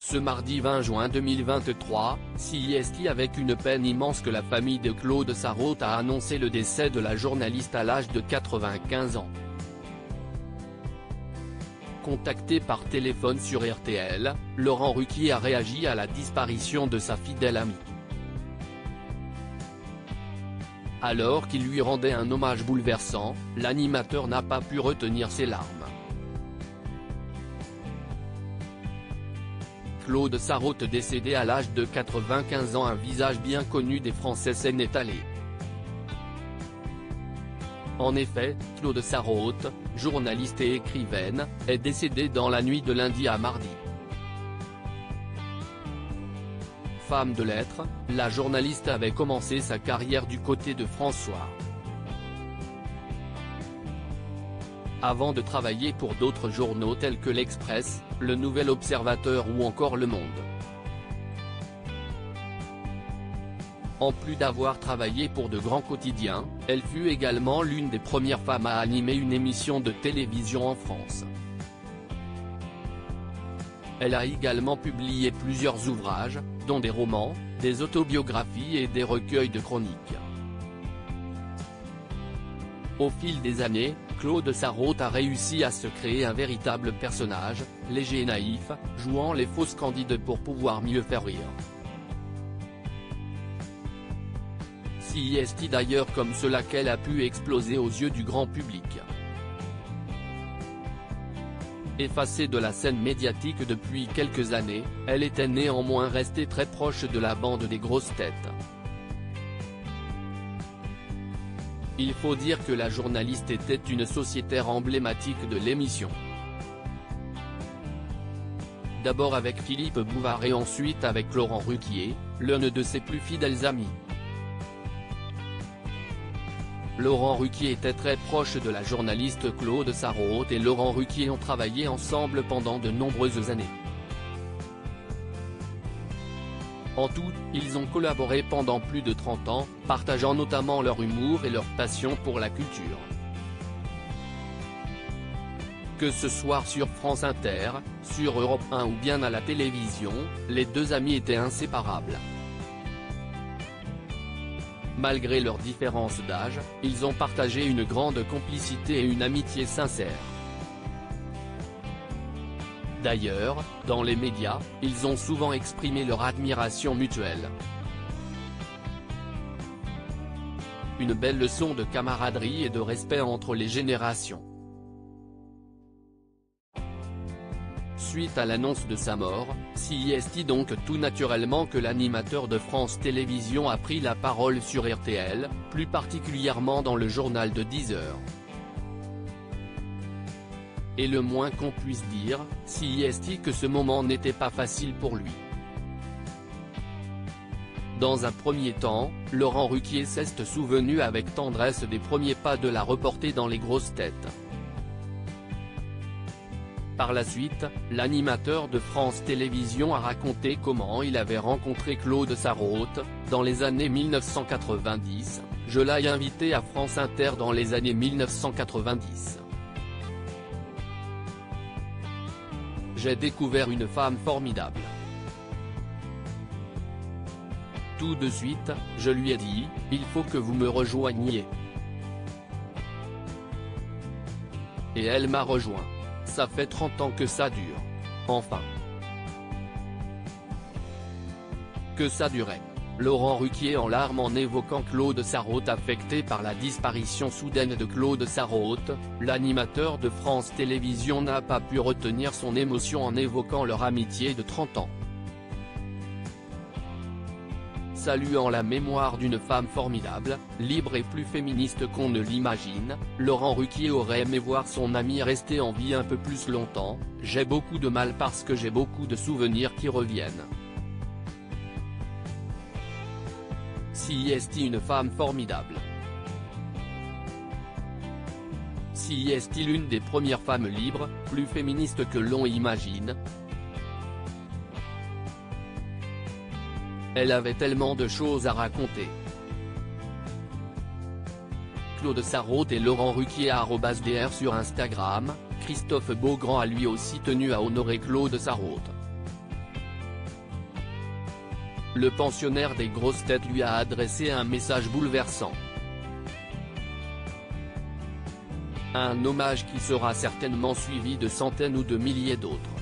Ce mardi 20 juin 2023, CIST avec une peine immense que la famille de Claude Sarraute a annoncé le décès de la journaliste à l'âge de 95 ans. Contacté par téléphone sur RTL, Laurent Ruquier a réagi à la disparition de sa fidèle amie. Alors qu'il lui rendait un hommage bouleversant, l'animateur n'a pas pu retenir ses larmes. Claude Sarraute décédé à l'âge de 95 ans, un visage bien connu des Français s'en est allé. En effet, Claude Sarraute, journaliste et écrivaine, est décédée dans la nuit de lundi à mardi. Femme de lettres, la journaliste avait commencé sa carrière du côté de François. Avant de travailler pour d'autres journaux tels que l'Express, Le Nouvel Observateur ou encore Le Monde. En plus d'avoir travaillé pour de grands quotidiens, elle fut également l'une des premières femmes à animer une émission de télévision en France. Elle a également publié plusieurs ouvrages, dont des romans, des autobiographies et des recueils de chroniques. Au fil des années, Claude Sarraute a réussi à se créer un véritable personnage, léger et naïf, jouant les fausses candides pour pouvoir mieux faire rire. CIST d'ailleurs comme cela qu'elle a pu exploser aux yeux du grand public. Effacée de la scène médiatique depuis quelques années, elle était néanmoins restée très proche de la bande des grosses têtes. Il faut dire que la journaliste était une sociétaire emblématique de l'émission. D'abord avec Philippe Bouvard et ensuite avec Laurent Ruquier, l'un de ses plus fidèles amis. Laurent Ruquier était très proche de la journaliste Claude Sarraute et Laurent Ruquier ont travaillé ensemble pendant de nombreuses années. En tout, ils ont collaboré pendant plus de 30 ans, partageant notamment leur humour et leur passion pour la culture. Que ce soit sur France Inter, sur Europe 1 ou bien à la télévision, les deux amis étaient inséparables. Malgré leurs différences d'âge, ils ont partagé une grande complicité et une amitié sincère. D'ailleurs, dans les médias, ils ont souvent exprimé leur admiration mutuelle. Une belle leçon de camaraderie et de respect entre les générations. Suite à l'annonce de sa mort, CIST donc tout naturellement que l'animateur de France Télévisions a pris la parole sur RTL, plus particulièrement dans le journal de 10h. Et le moins qu'on puisse dire, CIST que ce moment n'était pas facile pour lui. Dans un premier temps, Laurent Ruquier s'est souvenu avec tendresse des premiers pas de la reporter dans les grosses têtes. Par la suite, l'animateur de France Télévisions a raconté comment il avait rencontré Claude Sarraute, dans les années 1990, je l'ai invité à France Inter dans les années 1990. J'ai découvert une femme formidable. Tout de suite, je lui ai dit, il faut que vous me rejoigniez. Et elle m'a rejoint. Ça fait 30 ans que ça dure. Enfin. Que ça durait. Laurent Ruquier en larmes en évoquant Claude Sarraute affecté par la disparition soudaine de Claude Sarraute, l'animateur de France Télévisions n'a pas pu retenir son émotion en évoquant leur amitié de 30 ans. Saluant la mémoire d'une femme formidable, libre et plus féministe qu'on ne l'imagine, Laurent Ruquier aurait aimé voir son ami rester en vie un peu plus longtemps, j'ai beaucoup de mal parce que j'ai beaucoup de souvenirs qui reviennent. CIST une femme formidable. CIST l'une des premières femmes libres, plus féministes que l'on imagine. Elle avait tellement de choses à raconter. Claude Sarraute et Laurent Ruquier @dr sur Instagram, Christophe Beaugrand a lui aussi tenu à honorer Claude Sarraute. le pensionnaire des grosses têtes lui a adressé un message bouleversant. Un hommage qui sera certainement suivi de centaines ou de milliers d'autres.